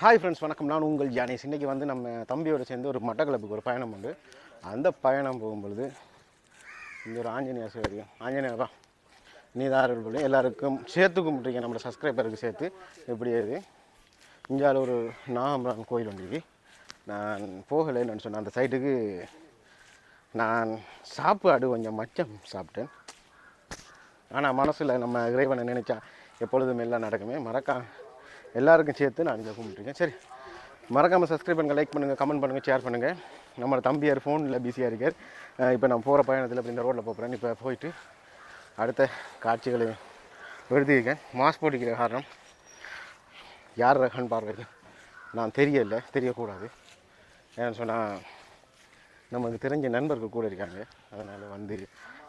Hi friends, வணக்கம். நான் உங்கள் ஜானேஷ். இன்றைக்கி வந்து நம்ம தம்பியோடு சேர்ந்து ஒரு மட்டக்களப்புக்கு ஒரு பயணம் உண்டு. அந்த பயணம் போகும்பொழுது இந்த ஒரு ஆஞ்சநேயர் சிவரியம் ஆஞ்சநேயர் தான் நீதாரர்கள் எல்லாருக்கும் சேர்த்து கும்பிட்றீங்க, நம்மளோட சப்ஸ்கிரைபருக்கு சேர்த்து. எப்படி இது இந்தியாவில் ஒரு நாகம்பரான் கோயில் ஒன்று நான் போகலைன்னு சொன்னேன். அந்த சைட்டுக்கு நான் சாப்பாடு கொஞ்சம் மச்சம் சாப்பிட்டேன். ஆனால் மனசில் நம்ம இறைவனை நினைச்சா எப்பொழுதும் எல்லாம் நடக்குமே. எல்லாருக்கும் சேர்த்து நான் இங்கே கும்பிட்டுருக்கேன். சரி, மறக்காமல் சப்ஸ்கிரைப் பண்ணுங்கள், லைக் பண்ணுங்கள், கமெண்ட் பண்ணுங்கள், ஷேர் பண்ணுங்கள். நம்மளோட தம்பியார் ஃபோனில் பிஸியாக இருக்கார். இப்போ நான் போகிற பயணத்தில் இப்போ இந்த ரோட்டில் போகிறேன். இப்போ போயிட்டு அடுத்த காட்சிகளை எழுதியிருக்கேன். மாஸ்க் போட்டிக்கிற காரணம் யார் ரகன்னு பார்க்குறது நான் தெரியக்கூடாது. ஏன்னு சொன்னால் நமக்கு தெரிஞ்ச நண்பர்கள் கூட இருக்காங்க. அதனால் வந்து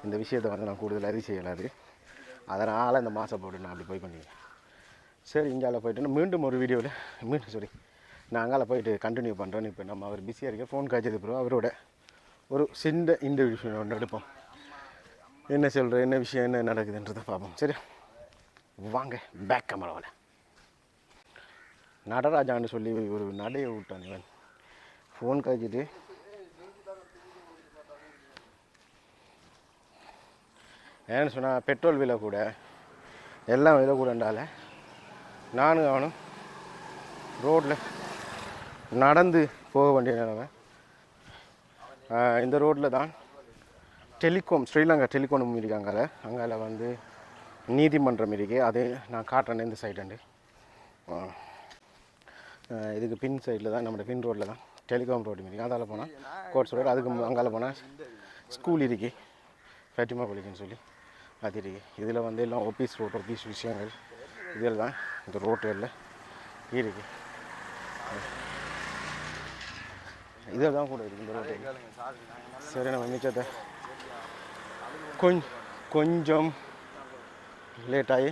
இந்த விஷயத்தை வந்து நான் கூடுதல் அறிவு செய்யலாது. அதனால் இந்த மாஸ்க் போட்டு நான் அப்படி போய் பண்ணிக்கிறேன். சரி, இங்கால போய்ட்டு மீண்டும் ஒரு வீடியோவில் நான் அங்கால போயிட்டு கண்டினியூ பண்ணுறேன். இப்போ நம்ம அவர் பிஸியாக இருக்க ஃபோன் காய்ச்சது பிறகு அவரோட ஒரு சின்ன இன்டர்வியூ ஒன்று எடுப்போம். என்ன சொல்கிறேன், என்ன விஷயம், என்ன நடக்குதுன்றதை பார்ப்போம். சரி வாங்க, பேக் கேமராவில். நடராஜான்னு சொல்லி ஒரு நடையை விட்டான் இவன். ஃபோன் காய்ச்சிட்டு ஏன்னு சொன்னால் பெட்ரோல் விலை கூட எல்லாம் விலை கூடண்டால நானும் அவனும் ரோட்டில் நடந்து போக வேண்டிய நிலைமை. இந்த ரோட்டில் தான் ஸ்ரீலங்கா டெலிகாம் இருக்காங்க. அங்கே வந்து நீதிமன்றம் இருக்கு. அது நான் காட்டுறேன். இந்த சைடு இதுக்கு பின் சைடில் தான், நம்மளோட பின் ரோட்டில் தான் டெலிகாம் ரோடு இருக்குது. அதால் போனால் கோட்ஸ் ரோடு, அதுக்கு அங்கால போனால் ஸ்கூல் இருக்கு, ஃபேட்டிமா காலேஜ்னு சொல்லி அது இருக்குது. இதில் வந்து எல்லாம் ஆஃபீஸ் விஷயங்கள் இதில் தான் இந்த ரோட்டுகளில் இருக்குது. இதில் தான் கூட இருக்குது இந்த ரோட்டு. சரி, நம்ம மிச்சத்தை கொஞ்சம் லேட்டாகி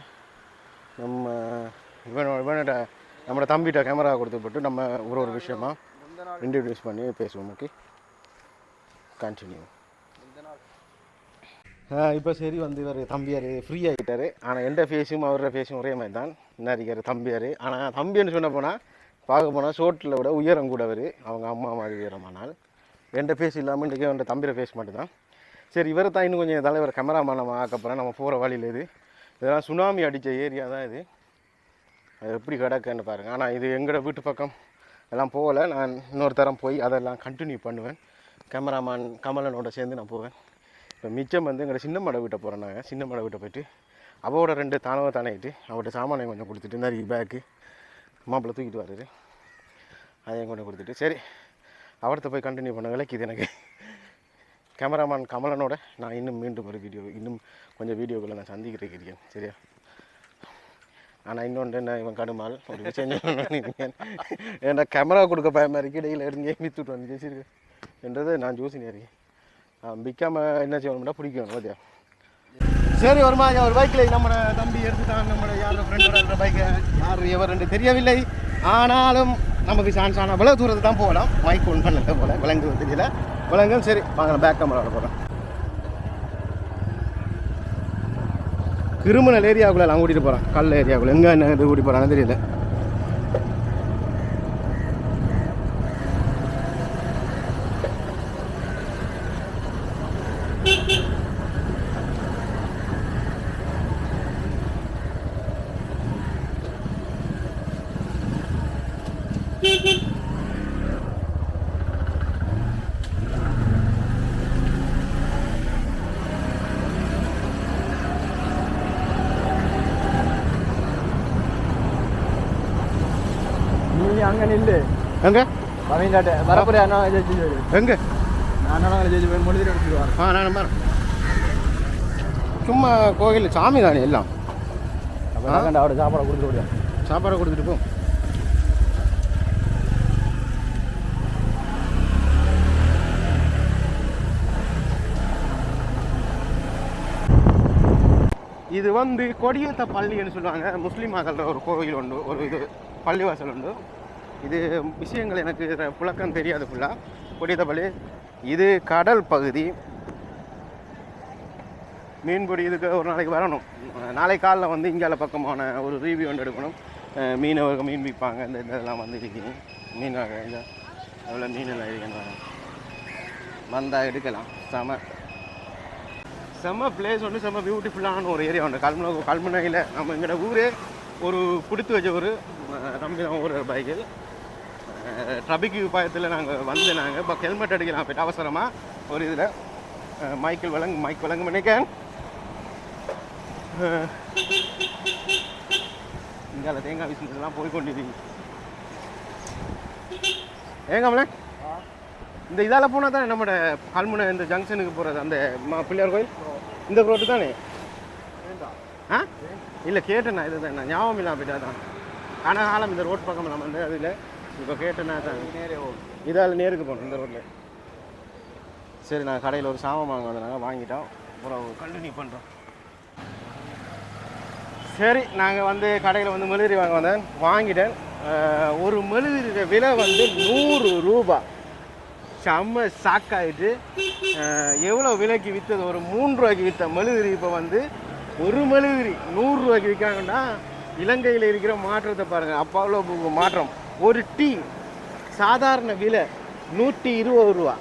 இவனோட நம்மளோட தம்பிகிட்ட கேமரா கொடுத்து போட்டு நம்ம ஒரு விஷயமா இன்ட்ரடியூஸ் பண்ணி பேசுவோம். Okay, continue. இப்போ சரி, வந்து இவர் தம்பியார் ஃப்ரீ ஆகிட்டார். ஆனால் எந்த ஃபேஸும் அவரோட ஃபேஸும் ஒரே மாதிரி தான் என்ன இருக்கார் தம்பியார். ஆனால் தம்பின்னு சொன்ன பார்க்க போனால் ஷோட்டில் விட உயரம் கூட அவர், அவங்க அம்மா மாதிரி உயரமானால். எந்த ஃபேஸ் இல்லாமல் இன்றைக்கி அவன் தம்பியோட ஃபேஸ் மட்டும்தான். சரி, இவரை தான் இன்னும் கொஞ்சம் தலைவர் கேமராமேன் நம்ம ஆக்கப்போகிறேன். நம்ம போகிற வழியில் இதெல்லாம் சுனாமி அடித்த ஏரியா தான் இது. அது எப்படி கிடக்குன்னு பாருங்கள். ஆனால் இது எங்களோட வீட்டு பக்கம் எல்லாம் போகலை. நான் இன்னொரு தரம் போய் அதெல்லாம் கண்டினியூ பண்ணுவேன். கேமராமேன் கமலனோட சேர்ந்து நான் போவேன். இப்போ மிச்சம் வந்து எங்களை சின்ன மடை வீட்டை போகிறோம். நாங்கள் சின்ன மடை வீட்டை போய்ட்டு அவரோட 2 தானகிட்டு அவர்கிட்ட சாமானை கொஞ்சம் கொடுத்துட்டு நிறைய பேக்கு மாப்பிள்ளை தூக்கிட்டு வர்றாரு. அதையும் கொஞ்சம் கொடுத்துட்டு சரி அவர்கிட்ட போய் கண்டினியூ பண்ண விலைக்கு இது எனக்கு கேமராமேன் கமலனோட நான் மீண்டும் ஒரு கொஞ்சம் வீடியோக்களை நான் சந்திக்கிறேன். சரியா? ஆனால் இன்னொன்று என்ன, இவன் கடுமால் ஒரு விஷயம் ஏன்னா கேமரா கொடுக்க பயமாக இருக்கு. இடையில் இருந்து வித்துட்டு வந்து பேசியிருக்கேன் என்றதை நான் ஜோசினே இருக்கேன். விற்காம என்ன செய்யணும்னா பிடிக்கணும் பார்த்தியா. சரி, ஒரு பைக்கில் நம்ம தம்பி எடுத்துட்டான். நம்மளோட யாரோட ஃப்ரெண்டோட பைக்கை எவர் என்று தெரியவில்லை. ஆனாலும் நமக்கு சான்ஸ் ஆனால் இவ்வளோ தூரத்தை தான் போகலாம். மைக் ஒன் பண்ணல போல விலங்கு தெரியல விலங்கும். சரி வாங்க, பேக் கேமராவில் போகிறேன். கிரிமினல் ஏரியாவுக்குள்ள நான் கூட்டிகிட்டு போகிறேன். கல் ஏரியாவுக்குள்ள எங்கே என்ன இது கூட்டிகிட்டு போகிறான்னு தெரியல. அங்கே நில்லு. எங்கே வரப்புற எங்கே மொழி எடுத்துருவார். நான் நம்புறேன். சும்மா கோயில் சாமி தானே எல்லாம். அவட சாப்பாடை கொடுத்துட்டு போ. இது வந்து கொடியேத்த பள்ளின்னு சொல்லுவாங்க. முஸ்லீம் மக்களோட ஒரு கோவில் உண்டு, ஒரு இது பள்ளிவாசல் உண்டு. இது விஷயங்கள் எனக்கு புழக்கம் தெரியாது ஃபுல்லாக. கொடியேத்த பள்ளி இது கடல் பகுதி. மீன்பிடி இதுக்கு ஒரு நாளைக்கு வரணும். நாளை காலையில் வந்து இங்கால பக்கமான ஒரு ரிவ்யூ ஒன்று எடுக்கணும். மீனவர்கள் மீன் விற்பாங்க. இந்த இதெல்லாம் வந்து இருக்கீங்க மீனவர்கள் இந்த எவ்வளோ மீனெல்லாம் இருக்குன்னு வந்தால் எடுக்கலாம். செம்ம பிளேஸ் ஒன்று செம்ம பியூட்டிஃபுல்லான ஒரு ஏரியா உண்டு. கல்முனையில் நம்ம எங்களோட ஊரே ஒரு பிடித்து வச்ச ஒரு தம்பி தான் ஒரு பைக்கில் ட்ரபிக் உபாயத்தில் நாங்கள் நாங்கள் இப்போ ஹெல்மெட் அடிக்கலாம் போய்ட்டு அவசரமாக ஒரு இதில் மைக் வழங்க பண்ணிக்கேன். இங்கே தேங்காய் பிஸ்னஸ்லாம் போய் கொண்டிருக்கீங்க. ஏங்காமல இந்த இதால் போனால் தானே நம்மளோட கல்முனை இந்த ஜங்ஷனுக்கு போகிறது அந்த பிள்ளையார் கோயில் இந்த ரோட்டு தானே? ஆ இல்லை கேட்டேண்ணா இது தான் ஞாபகம் இல்லாமல் போயிட்டா தான் காலம் இந்த ரோட் பக்கம் நம்ம வந்து அதில் இப்போ கேட்டேன்னா தான் இதால் நேருக்கு போகணும் இந்த ரோட்டில். சரி நான் கடையில் ஒரு சாமான் வாங்க வந்தனாங்க வாங்கிட்டோம். அப்புறம் கண்டினியூ பண்ணுறோம். சரி நாங்கள் வந்து கடையில் வந்து மெழுகுதிரி வாங்க வந்தேன், வாங்கிட்டேன். ஒரு மெழுகுதிரி விலை வந்து 100 ரூபா. செம்ம ஷாக்காகிட்டு எவ்வளோ விலைக்கு விற்றது ஒரு 3 ரூபாய்க்கு விற்ற மெழுகுதிரி இப்போ வந்து ஒரு மெழுகுதிரி 100 ரூபாய்க்கு விற்காங்கன்னா இலங்கையில் இருக்கிற மாற்றத்தை பாருங்கள். அப்போ அவ்வளோ மாற்றம். ஒரு டீ சாதாரண விலை 120 ரூபா.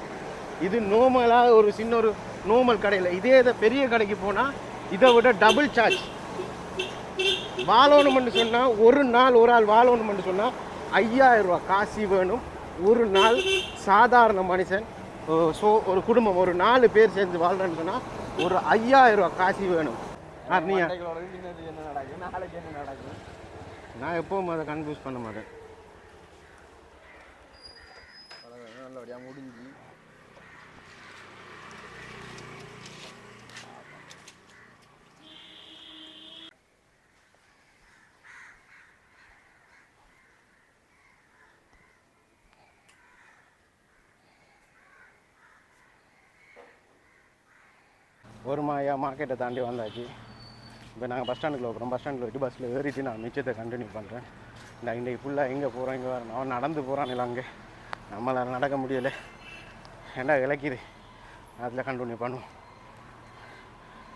இது நார்மலாக ஒரு சின்ன ஒரு நார்மல் கடையில். இதே இதை பெரிய கடைக்கு போனால் இதை விட டபுள் சார்ஜ். வாழணும்னு சொன்னால் ஒரு ஆள் வாழணும்னு சொன்னால் 5000 ரூபா காசு வேணும். ஒரு நாள் சாதாரண மனுஷன் ஒரு குடும்பம் ஒரு 4 பேர் சேர்ந்து வாழ்றேன்னு சொன்னால் ஒரு 5000 ரூபா காசு வேணும். நான் எப்பவும் அதை கன்ஃபியூஸ் பண்ண மாட்டேன். நல்லபடியாக முடிஞ்சு ஒரு மார்க்கெட்டை தாண்டி வந்தாச்சு. இப்போ நாங்கள் பஸ் ஸ்டாண்டுக்குள்ள இருக்கிறோம். பஸ் ஸ்டாண்டில் போய்ட்டு பஸ்ஸில் ஏறிட்டு நான் மிச்சத்தை கண்டினியூ பண்ணுறேன். நான் இன்றைக்கி ஃபுல்லாக எங்கே போகிறோம் இங்கே வரணும். அவன் நடந்து போகிறான் இல்லை அங்கே நம்மளால் நடக்க முடியலை. ஏன்னா இலக்கிது அதில் கண்டினியூ பண்ணுவோம்.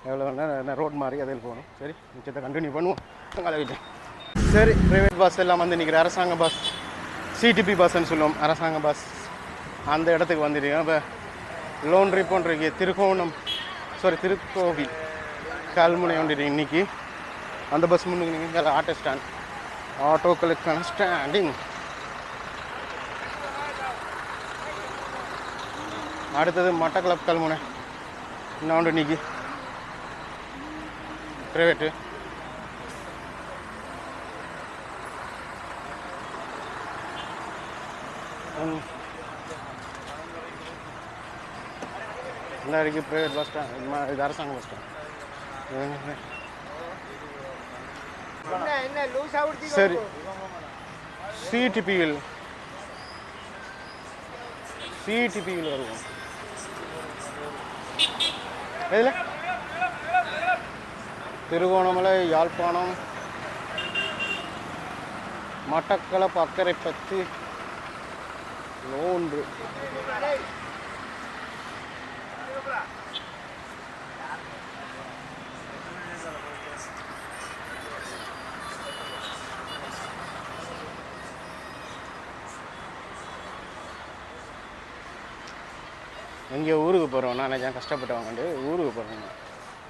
எவ்வளோ வேணால் ரோட் மாதிரி அதில் போகணும். சரி மிச்சத்தை கண்டினியூ பண்ணுவோம். அங்கே வீட்டேன். சரி ப்ரைவேட் பஸ் எல்லாம் வந்து நிற்கிற அரசாங்க பஸ் சிடிபி பஸ்ன்னு சொல்லுவோம். அரசாங்க பஸ் அந்த இடத்துக்கு வந்துருக்கோம். இப்போ லோன் போன்றிருக்கு திருக்கோவில் கல்முனை வந்துட்டு இன்னைக்கு அந்த பஸ் முன்னுக்கு நீங்கள் ஆட்டோ ஸ்டாண்ட் ஆட்டோக்களுக்கான ஸ்டாண்டிங். அடுத்தது மட்டக்களப்பு கல்முனை இன்னும் ஒன்று இன்னைக்கு ப்ரைவேட்டு. எல்லாருக்கும் ப்ரைவேட் பஸ் ஸ்டாண்ட் இது அரசாங்க பஸ் ஸ்டாண்ட். சரி சிடிபியில் வருவோம். இதில் திருகோணமலை யாழ்ப்பாணம் மட்டக்களப்பு அக்கரைப்பத்து 3 இங்கே ஊருக்கு போகிறோம். நான் நினைச்சேன் கஷ்டப்பட்டவங்க ஊருக்கு போகிறோம்.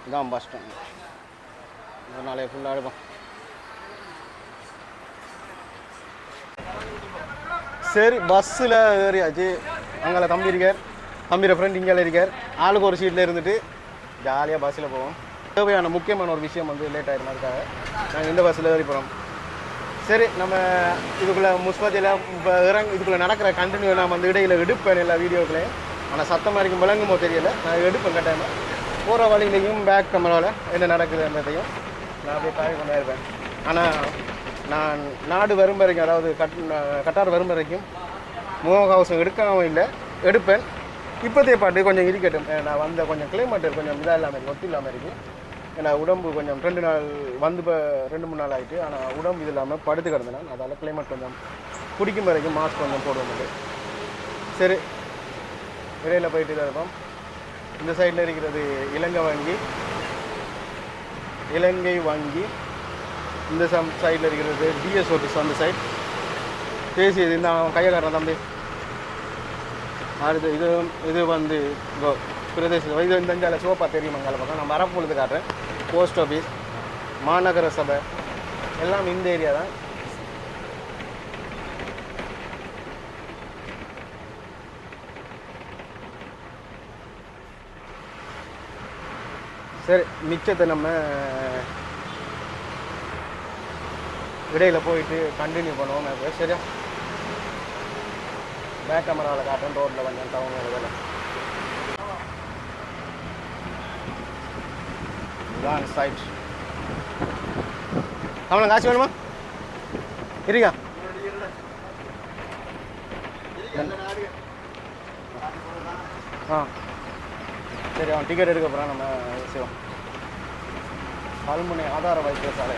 இதான் பஸ் ஸ்டாண்ட். இதனாலே ஃபுல்லாக இருக்கும். சரி பஸ்ஸில் ஏறியாச்சு. அங்கே தம்பி இருக்கார், தம்பியோட ஃப்ரெண்ட் இங்கே இருக்கார். ஆளுக்கு ஒரு சீட்டில் இருந்துட்டு ஜாலியாக பஸ்ஸில் போவோம். தேவையான முக்கியமான ஒரு விஷயம் வந்து லேட் ஆகிடும். அதுக்காக நாங்கள் இந்த பஸ்ஸில் ஏறி போகிறோம். சரி நம்ம இதுக்குள்ளே முஸ்பத்தியில் இப்போ இதுக்குள்ளே நடக்கிற கண்டினியூ நான் வந்து இடையில் எடுப்பேன் எல்லா வீடியோக்களையும். ஆனால் சத்தமாக இருக்கும் விளங்குமோ தெரியல. நான் எடுப்பேன் கட்டாயமாக. போகிற வழியிலையும் பேக் கேமராவில் என்ன நடக்குதுன்றதையும் நான் அப்படியே காய் கொண்டே இருப்பேன். ஆனால் நான் நாடு வரும் வரைக்கும், அதாவது கட்டார் வரும் வரைக்கும் முகக்கவசம் எடுக்காமல் இல்லை, எடுப்பேன். இப்போதைய பாட்டு கொஞ்சம் இருக்கட்டும். நான் வந்த கொஞ்சம் கிளைமேட் கொஞ்சம் இதாக இல்லாமல் இருக்குது, ஒத்து இல்லாமல் இருக்குது. ஏன்னா உடம்பு கொஞ்சம் 2 நாள் வந்து இப்போ 2-3 நாள் ஆகிட்டு. ஆனால் உடம்பு இது இல்லாமல் படுத்து கிடந்தேன். அதால் கிளைமேட் கொஞ்சம் பிடிக்கும் வரைக்கும் மாஸ்க் கொஞ்சம் போடுவோம். சரி இடையில் போயிட்டு தான் இருப்போம். இந்த சைடில் இருக்கிறது இலங்கை வங்கி. இந்த சைடில் இருக்கிறது டிஎஸ் ஆஃபீஸ் அந்த சைட் பேசியது இந்த அவன் கையக்காரன் தம்பி. அடுத்து இது வந்து பிரதேச இது இந்த அஞ்சால சோப்பா தெரியும் மங்கால பக்கம் நான் வரப்பொழுது காட்டுறேன். போஸ்ட் ஆஃபீஸ், மாநகர சபை எல்லாம் இந்த ஏரியா தான். சரி, மிச்சத்தை நம்ம இடையில் போயிட்டு கண்டினியூ பண்ணுவோம். சரியா, பேக் கேமராவில் காட்டுறேன். ரோட்டில் வந்து டவுன் வேலை இதுதான் சைட். அவனை காசு வேணுமா? இருக்கா? ஆ சரி, அவன் டிக்கெட் எடுக்க போகிறான். நம்ம செய்வோம். கல்முனை ஆதார வைத்தியசாலை.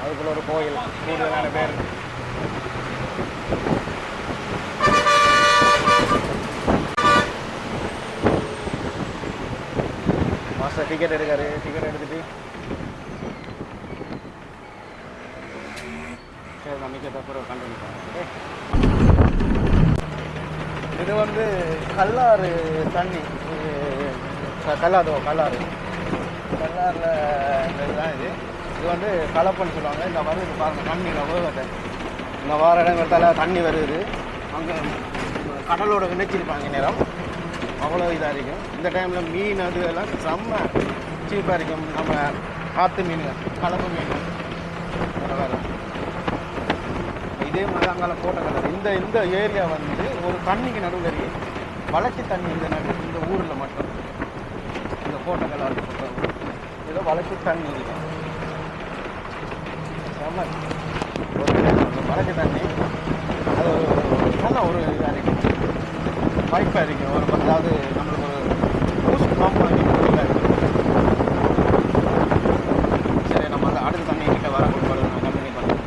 அதுக்குள்ள ஒரு கோயில், கூடுதலான பேர். Master ticket எடுக்காரு. டிக்கெட் எடுத்துட்டு சரி, நான் மிச்சத்தை அப்புறம் கண்டினியூ பண்ணுறேன். இது வந்து கல்லாறு தண்ணி. கல்லாறு இதுதான். இது வந்து கலப்பன்னு சொல்லுவாங்க. இந்த வருது பாருங்கள், தண்ணியில் வேகட்டை இந்த வார இடங்கிறதால தண்ணி வருது. அங்கே கடலோட இணைச்சிருப்பாங்க நேரம், அவ்வளோ இதாக இருக்கும். இந்த டைமில் மீன் அது எல்லாம் செம்ம சீப்பாக இருக்கும். நம்ம ஆற்று மீன், கலப்பு மீன் வேறு. இதே மாதிரி அங்கே போட்ட கலர். இந்த ஏரியா வந்து ஒரு தண்ணிக்கு நடுவில் இருக்கு. வளர்ச்சி தண்ணி இந்த ஊரில் மட்டும் இந்த போட்ட கலர் ஏதோ வளர்ச்சி தண்ணி இருக்கு. செம்ம ஒரு வளர்ச்சி தண்ணி. அது நல்ல ஒரு இதாக இருக்கும், வாய்ப்பாக இருக்கும். ஒரு அதாவது நம்மளுக்கு ஒரு பூஸ்ட் பம்ப் இதாக இருக்கும். சரி, நம்ம அந்த அடுத்த தண்ணி கிட்ட வர கொடுப்பாரு. நான் கண்டினியூ பண்ணுறேன்.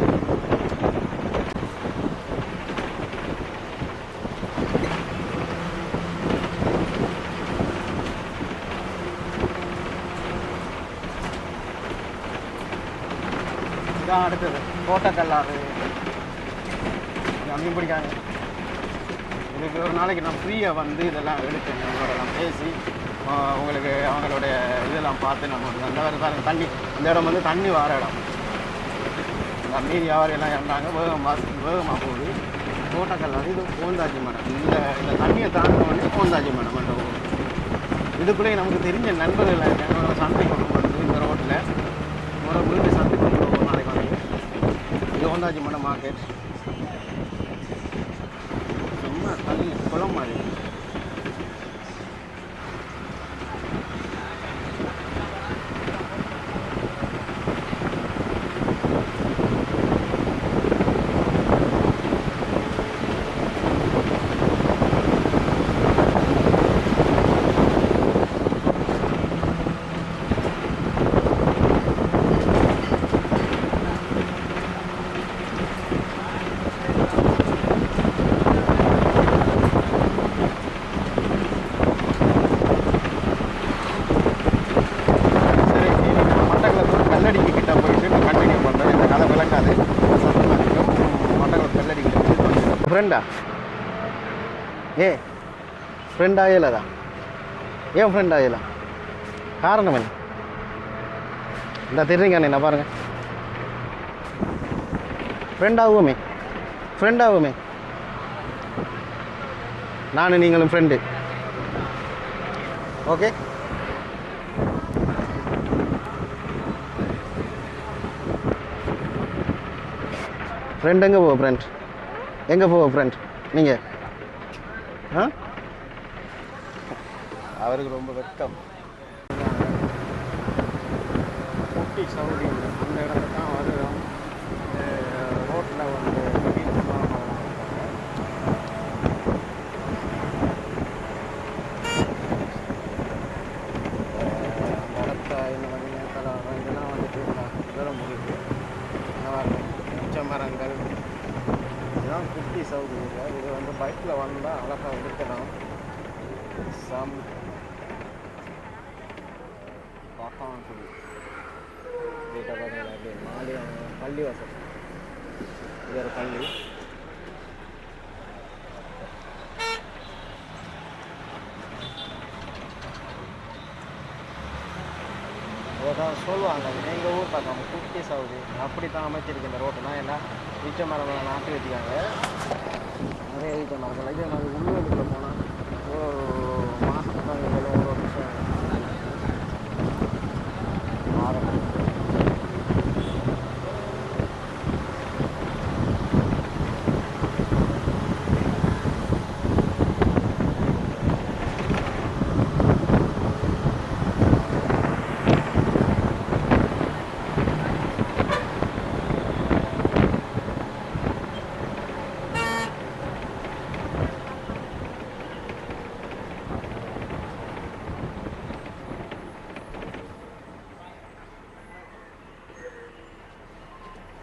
இதான் அடுத்தது கோட்டக்கல்லாறு. மீன் பிடிக்காங்க. இதுக்கு ஒரு நாளைக்கு நான் ஃப்ரீயாக வந்து இதெல்லாம் எடுத்தேன். அவங்களோடலாம் பேசி உங்களுக்கு அவங்களுடைய இதெல்லாம் பார்த்து நம்ம அந்த மாதிரி தண்ணி, அந்த இடம் வந்து தண்ணி வார இடம். இந்த மீன் வியாபாரியெல்லாம் இருந்தாங்க. வேகமாக போகுது. கோட்டக்கல்லாறு. இது கோந்தாஜி மடம். இந்த தண்ணியை தாண்டினோடனே கோந்தாஜி மடம் என்ற ஊர். இதுக்குள்ளேயே நமக்கு தெரிஞ்ச நண்பர்கள் இருக்காங்க. சந்தை கொண்டு வந்து இந்த ரோட்டில் ஒரு வீட்டு சந்தை கொண்டு ஒரு நாளைக்கு வந்து இது கோந்தாஜி மடம் மார்க்கெட். சும்மா தண்ணி குளம் மாதிரி. ఫ్రెండా ఏ ఫ్రెండ్ ఆగేలేదా? ఏం ఫ్రెండ్ ஆகல? காரணம் என்ன? இந்த தெரியுங்க என்ன பாருங்க. ஃப்ரெண்ட் ஆகுமே. நானும் நீங்களும் ஃப்ரெண்டு. ஓகே, ஃப்ரெண்ட் எங்கே போவோம்? ஃப்ரெண்ட் நீங்கள்? அவருக்கு ரொம்ப வெட்கம். குட்டி சவுடி அந்த இடத்துல தான் வருவோம். ரோட்டில் வந்து அந்த இடத்த இந்த மாதிரி இதெல்லாம் வந்துட்டு வேற முடியுது. பச்சை மரங்கள் இதுதான் குட்டி சவுதி. இது வந்து பைக்கில் வந்தால் அழகாக எடுக்கலாம். வீட்டை பார்த்தீங்கன்னா அப்படியே மாடி பள்ளி வாசல். இது ஒரு பள்ளி. அதான் சொல்லுவாங்க எங்கள் ஊர் பக்கம் குட்டி சவுதி அப்படி தான் அமைச்சிருக்கு இந்த ரோட்டுனா. ஏன்னா ஈச்ச மரம் நாட்டி வச்சுக்காங்க, நிறைய ஈச்ச மரங்கள். இதே மாதிரி உள்ளூருக்குள்ளே போனால் ஒரு மாதத்துக்கு தான் இதெல்லாம் ஒரு விஷயம் மாறும்.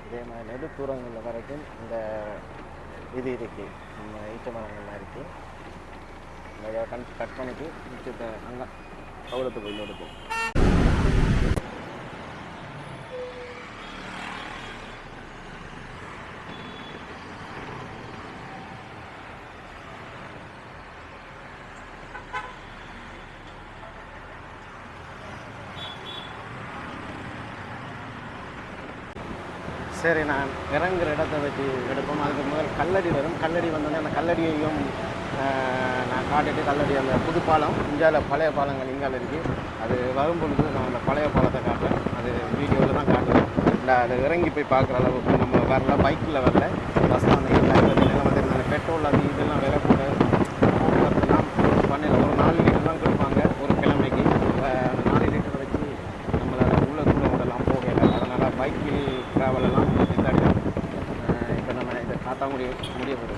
இதே மாதிரி நெடுத்தூரங்களில் வரைக்கும் இந்த இது இருக்குது, நம்ம ஈச்ச மரங்கள்லாம் இருக்குது. நிறையா கட் பண்ணிட்டு மிச்சத்தை அங்கே கவுளத்துக்கு போய் எடுப்போம். சரி, நான் இறங்குற இடத்த வச்சு எடுப்போம். அதுக்கு முதல் கல்லடி வரும். கல்லடி வந்தோடனே அந்த கல்லடியையும் நான் காட்டிட்டு, கல்லடி அந்த புது பாலம், இந்தியாவில் பழைய பாலங்கள் இங்கால இருக்குது. அது வரும் பொழுது நான் அந்த பழைய பாலத்தை காட்டுறேன். அது வீடியோவில் தான் காட்டுவேன். இல்லை அது இறங்கி போய் பார்க்குற அளவுக்கு நம்ம வரல, பைக்கில் வரல, பஸ் தான் எல்லாம் வந்து பெட்ரோல் அது இதெல்லாம் விலை கூட போக்குவரத்துலாம் பண்ணல. ஒரு 4 லிட்டர் தான் கொடுப்பாங்க ஒரு கிழமைக்கு. 4 லிட்டர் வச்சு நம்மளால் உள்ள தூரம் போகலை. அதனால் பைக்கில் ட்ராவலெல்லாம் நிறுத்தாடிதான். இப்போ நம்ம இதை காத்தாங்குடி முடிய போகுது.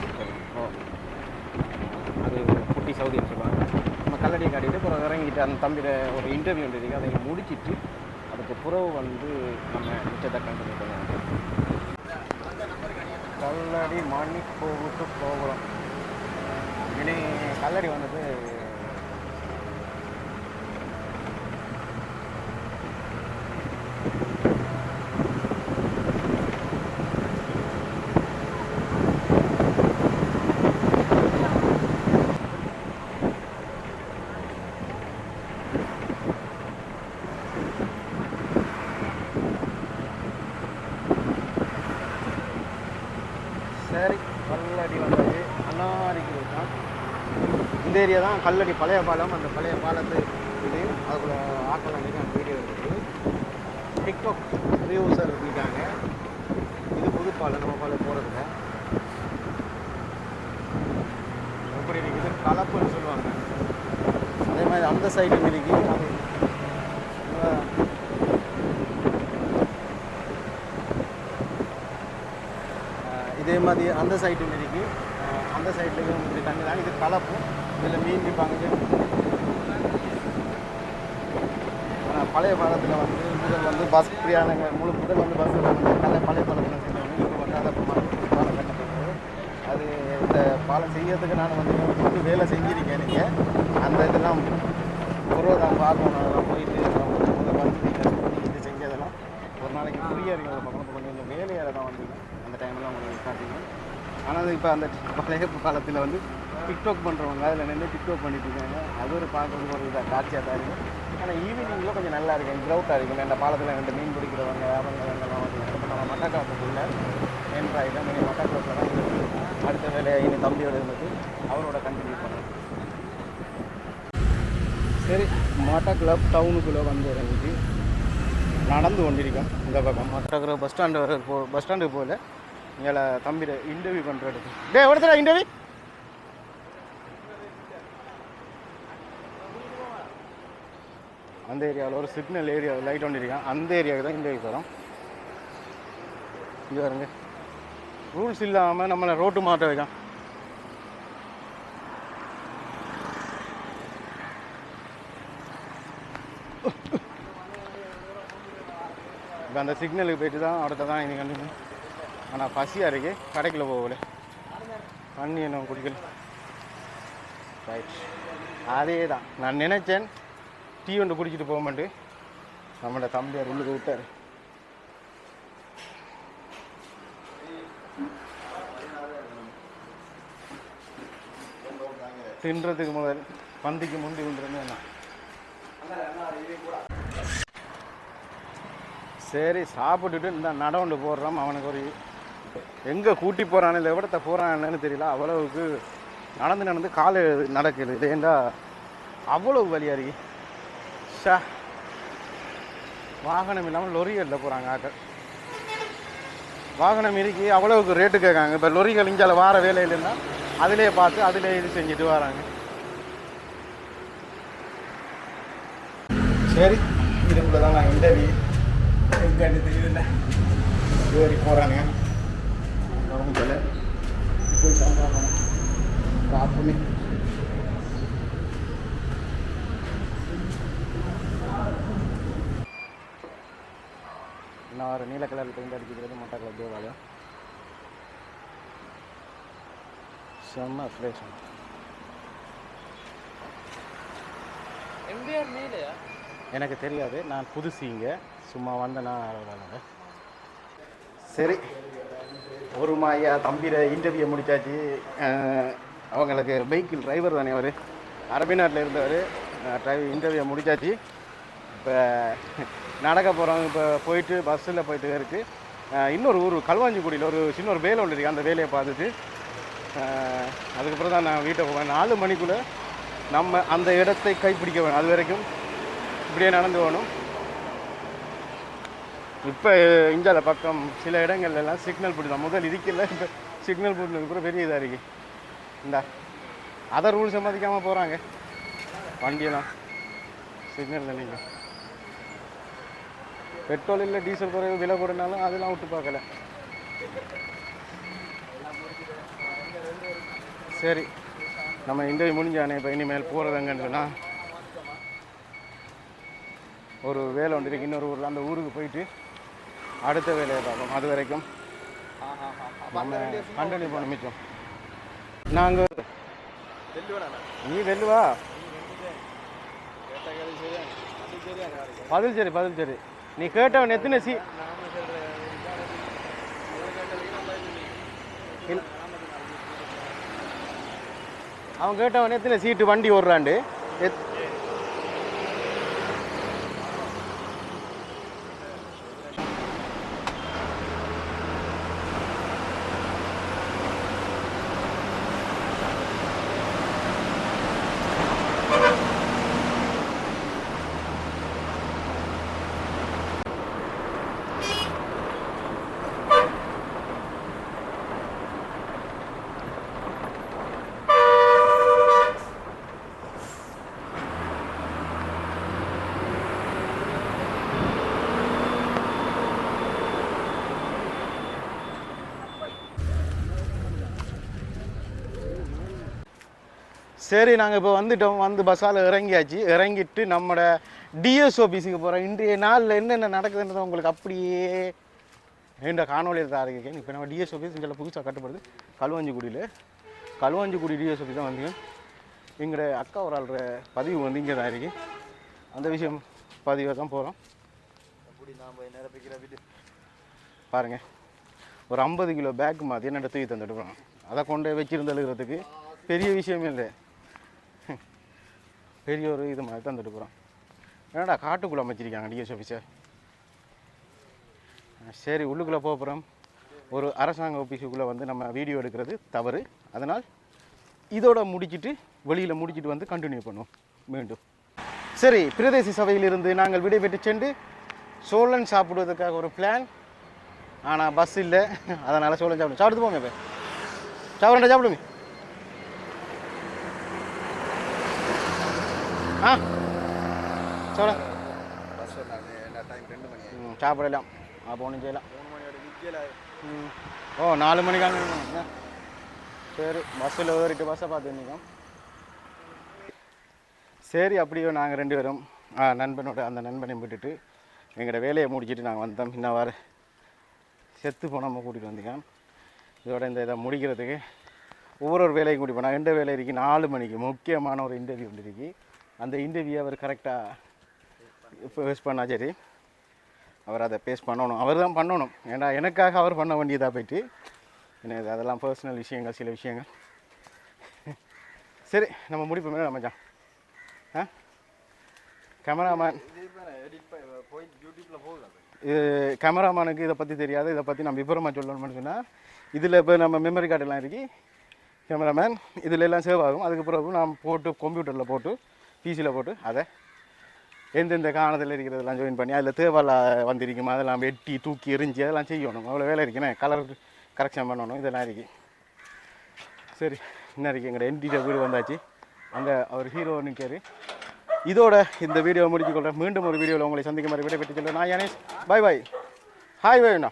அது குட்டி சவுதின்னு சொல்லுவாங்க. நம்ம கல்லடியை காட்டிட்டு அப்புறம் இறங்கிட்டு அந்த தம்பியில் ஒரு இன்டர்வியூ இருக்குது, அதை முடிச்சிட்டு அதுக்கு புறவு வந்து நம்ம மிச்சத்தை கண்டினியூ பண்ணுவோம். கல்லடி மணி போகுட்டு போகிறோம். இனி கல்லடி வந்துட்டு சரி, கல்லடி வந்தது அண்ணாரிக்கு தான். இந்த ஏரியா தான் கல்லடி பழைய பாலம். அந்த பழைய பாலத்து இது அதுக்குள்ள ஆக்கலாம் அந்த வீடியோ இருக்குது. டிக்டாக் வியூஸர் இருக்காங்க. இது புது பாலம், நம்ம பாலம் போகிறதுல எப்படி இருக்குது கலப்புன்னு சொல்லுவாங்க. அதே மாதிரி அந்த சைடு மிதிக்கு அது இதே மாதிரி அந்த சைட்டு மிதிக்கு அந்த சைட்லேயும் இப்படி தண்ணி தான். இது கலப்பும், இதில் மீன் விற்பாங்க. பழைய பாலத்தில் வந்து முதல் வந்து பஸ் ஃப்ரீயானங்க முதல் வந்து பஸ்ஸில் வந்து பழைய பாலத்தில் செஞ்சவங்க. இப்போ வந்து அதை பாலம் கட்டப்பட்டது. அது இந்த பாலம் செய்யறதுக்கு நான் வந்து வேலை செஞ்சுருக்கேன். நீங்கள் அந்த இதெல்லாம் பொருளாதாரம் பார்க்கணும். அதெல்லாம் போயிட்டு முதல் வந்து இது செஞ்சதெல்லாம் ஒரு நாளைக்கு ஃப்ரீயாக இருக்கிறத பார்க்கணும். கொஞ்சம் இந்த வேலையால் தான் வந்து அந்த டைமில் உங்களுக்கு காட்டிங்க. ஆனால் இப்போ அந்த பழைய பாலத்தில் வந்து டிக்டாக் பண்ணுறவங்க அதில் நின்று டிக்டாக் பண்ணிட்டு இருக்காங்க. அது ஒரு பார்க்குறதுக்கு ஒரு இதாக காட்சியாக தான் இருக்கும். ஆனால் ஈவினிங்கில் கொஞ்சம் நல்லா இருக்கும், க்ரௌட்டாக இருக்கும். இந்த பாலத்தில் ரெண்டு மீன் பிடிக்கிறவங்க அவங்க எல்லாம் வந்து நம்ம மட்டக்காப்புக்குள்ள என்ட்ராயிடும். நீங்கள் மட்டக்காப்பில் தான் இருக்குது. அடுத்த வேலையை இனி தம்பியோட இருந்துட்டு அவரோட கண்டினியூ பண்ணுறோம். சரி, மட்டக்கிளப் டவுனுக்குள்ளே வந்து இறங்கிட்டு நடந்து கொண்டிருக்கோம். இந்த பக்கம் மட்டக்கிளப் பஸ் ஸ்டாண்டுக்கு போகல, இங்கே தம்பியை இன்டர்வியூ பண்ணுற இடத்துக்கு. எவ்வளோ இன்டர்வியூ அந்த ஏரியாவில் ஒரு சிக்னல் ஏரியா லைட் ஒன்று இருக்கான். அந்த ஏரியாவுக்கு தான் இன்டர்வியூ தரோம். இங்கே வருங்க, ரூல்ஸ் இல்லாமல் நம்மளை ரோட்டு மாட்ட வைக்கான். இப்போ அந்த சிக்னலுக்கு போயிட்டு தான் அடுத்த தான் இனி கண்டிப்பாக. ஆனால் பசியாக இருக்கு, கடைக்குள்ளே போகல, தண்ணி என்ன குடிக்கல. ரைட், அதே தான் நான் நினச்சேன் டீ ஒன்று குடிச்சிட்டு போக மாட்டேன். நம்மளோட தம்பியார் உள்ளுக்கு விட்டார். தின்றதுக்கு முதல் பந்திக்கு முந்தி கொண்டுருந்து என்ன சரி சாப்பிட்டுட்டு இந்த நடவுண்டு போடுறோம். அவனுக்கு ஒரு எங்கே கூட்டி போகிறான்னு இல்லை எவ்வளோத்த போகிறான்னு தெரியல. அவ்வளவுக்கு நடந்து நடந்து காலு நடக்குது. ஏண்டா அவ்வளவு வழியாக இருக்கு. ஷா வாகனம் இல்லாமல் லொரிகளில் போகிறாங்க ஆக்கள். வாகனம் இருக்கு அவ்வளவுக்கு ரேட்டு கேட்காங்க. இப்போ லொரிகள் இஞ்சால வார வேலையில் இருந்தால் அதிலே பார்த்து அதிலே இது செஞ்சுட்டு வராங்க. சரி இதுக்குள்ள தான் நான் இன்டர்வியூ எங்கன்னு தெரியுதுல்ல ஏறி போகிறாங்க. கவனிக்கல போய் சாப்பிடணும் காப்புன்னு. இன்னும் ஒரு நீல கலர் பெயிண்ட் அடிக்கிறது மொட்டை கலர் தேவாலயம் செம்ம ஃப்ரெஷ். எம்டிஆர் நீலையா? எனக்கு தெரியாது, நான் புதுசு இங்கே சும்மா வந்தேன்னா. சரி ஒரு மாயா தம்பியில் இன்டர்வியூ முடித்தாச்சு. அவங்களுக்கு பைக்கில் டிரைவர் தானே அவர், அரபி நாட்டில் இருந்தவர். இன்டர்வியூ முடித்தாச்சு. இப்போ நடக்க போகிறோம். இப்போ போயிட்டு பஸ்ஸில் போயிட்டு இருக்குது இன்னொரு ஊர் களுவாஞ்சிக்குடியில் ஒரு சின்ன ஒரு வேலை ஒன்று இருக்குது. அந்த வேலையை பார்த்துட்டு அதுக்கப்புறம் தான் நான் வீட்டை போவேன். 4 மணிக்குள்ளே நம்ம அந்த இடத்தை கைப்பிடிக்க வேணும். அது வரைக்கும் இப்படியே நடந்து போகணும். இப்போ இந்தியாவில் பக்கம் சில இடங்கள்லாம் சிக்னல் போட்டுதான். முதல் இதுக்கில்ல, இப்போ சிக்னல் போட்டுனதுக்கு அப்புறம் பெரிய இதாக இருக்குது. இந்தா அதை ரூல்ஸை மதிக்காமல் போகிறாங்க வண்டியெல்லாம் சிக்னல் நினைங்க. பெட்ரோல் இல்லை டீசல் குறைவு விலை கூடனாலும் அதெல்லாம் விட்டு பார்க்கல. சரி நம்ம இன்டர்வியூ முடிஞ்சானே. இப்போ இனிமேல் போகிறதுங்கன்னு சொன்னால் ஒரு வேலை ஒன்று இருக்குது இன்னொரு ஊரில். அந்த ஊருக்கு போயிட்டு அடுத்த வேலையை பார்ப்போம். அது வரைக்கும் நம்ம கண்டினியூ பண்ண மிச்சம். நாங்கள் நீ வெல்லுவா பதில் சரி பதில் சரி. நீ கேட்டவன் எத்தனை அவன் கேட்டவன் எத்தனை சீட்டு வண்டி ஓடுறாண்டு. சரி நாங்கள் இப்போ வந்துட்டோம். வந்து பஸ்ஸால் இறங்கியாச்சு. இறங்கிட்டு நம்மளோட டிஎஸ் ஆஃபீஸுக்கு போகிறோம். இன்றைய நாளில் என்னென்ன நடக்குதுன்றதை உங்களுக்கு அப்படியே இந்த காணொலியில் தான் இருக்கேன். இப்போ நம்ம டிஎஸ் ஆஃபீஸ் இங்கே புதுசாக கட்டுப்படுது களுவாஞ்சிக்குடி டிஎஸ் ஆஃபீஸ் தான் வந்தீங்க. எங்களோட அக்கா ஒரு ஆள்ற பதிவு வந்து இங்கே தான் இருக்கு. அந்த விஷயம் பதிவை தான் போகிறோம். பாருங்கள் ஒரு 50 கிலோ பேக் மாதிரி என்னோட தூக்கி தந்துட்டு போகிறோம். அதை கொண்டு வச்சுருந்தழுகிறதுக்கு பெரிய விஷயமே இல்லை. பெரிய ஒரு இது மாதிரி தந்துட்டு போகிறோம். என்னடா காட்டுக்குள்ளே அமைச்சிருக்காங்க டிஎஸ் ஆஃபீஸை. சரி உள்ளுக்குள்ளே போகிறோம். ஒரு அரசாங்க ஆஃபீஸுக்குள்ளே வந்து நம்ம வீடியோ எடுக்கிறது தவறு. அதனால் இதோட முடிச்சுட்டு வெளியில் முடிச்சுட்டு வந்து கண்டினியூ பண்ணுவோம் மீண்டும். சரி பிரதேச சபையிலிருந்து நாங்கள் விடைபெற்று சென்று சோழன் சாப்பிடுவதற்காக ஒரு பிளான். ஆனால் பஸ் இல்லை. அதனால் சோழன் சாப்பிட்டு போங்க. இப்போ சாப்பிடுங்க. சொல்ல சாப்பிடலாம். அப்போ ஒன்றும் செய்யலாம். ஓ 4 மணிக்கான. சரி பஸ்ஸில் ஏறிட்டு பஸ்ஸை பார்த்து நிற்கும். சரி அப்படியோ நாங்கள் 2 பேரும் நண்பனோட அந்த நண்பனை விட்டுட்டு எங்களோட வேலையை முடிச்சுட்டு நாங்கள் வந்தோம். இன்னும் வர செத்து போனோம் கூட்டிகிட்டு வந்தீங்க. இதோட இந்த இதை முடிக்கிறதுக்கு ஒவ்வொரு வேலையும் கூட்டி போனால் எந்த வேலை இருக்குது 4 மணிக்கு முக்கியமான ஒரு இன்டர்வியூ ஒன்று இருக்குது. அந்த இன்டர்வியூ அவர் கரெக்டாக பேஸ்ட் பண்ணால் சரி அவர் அதை பேஸ்ட் பண்ணணும், அவர் தான் பண்ணணும். ஏன்னா எனக்காக அவர் பண்ண வேண்டியதாக போயிட்டு எனக்கு அதெல்லாம் பர்சனல் விஷயங்கள், சில விஷயங்கள். சரி நம்ம முடிப்போமே மச்சான். ஆ கேமராமேன் இது கேமராமேனுக்கு இதை பற்றி தெரியாது. இதை பற்றி நம்ம விவரமாக சொல்லணும்னு சொன்னால் இதில் இப்போ நம்ம மெமரி கார்டெல்லாம் இருக்கு. கேமராமேன் இதில் எல்லாம் சேவ் ஆகும். அதுக்கு பிறகு நான் போட்டு கம்ப்யூட்டரில் போட்டு பிசியில் போட்டு அதை எந்தெந்த காணத்தில் இருக்கிறதெல்லாம் ஜாயின் பண்ணி அதில் தேவையில்லாம் வந்திருக்குமா அதெல்லாம் வெட்டி தூக்கி எரிஞ்சு அதெல்லாம் செய்யணும். அவ்வளோ வேலை இருக்குண்ணே. கலர் கரெக்ஷன் பண்ணணும், இதெல்லாம் இருக்கு. சரி இன்னும் இருக்கு எங்களோட என்டிட்ட வீடு வந்தாச்சு. அங்கே அவர் ஹீரோ நிற்காரு. இதோட இந்த வீடியோ முடிச்சுக்கொள்கிறேன். மீண்டும் ஒரு வீடியோவில் உங்களை சந்திக்கும் மாதிரி விட பெற்று சொல்லுவேன். நான் யானேஷ். பாய் பாய். ஹாய் பாய் அண்ணா.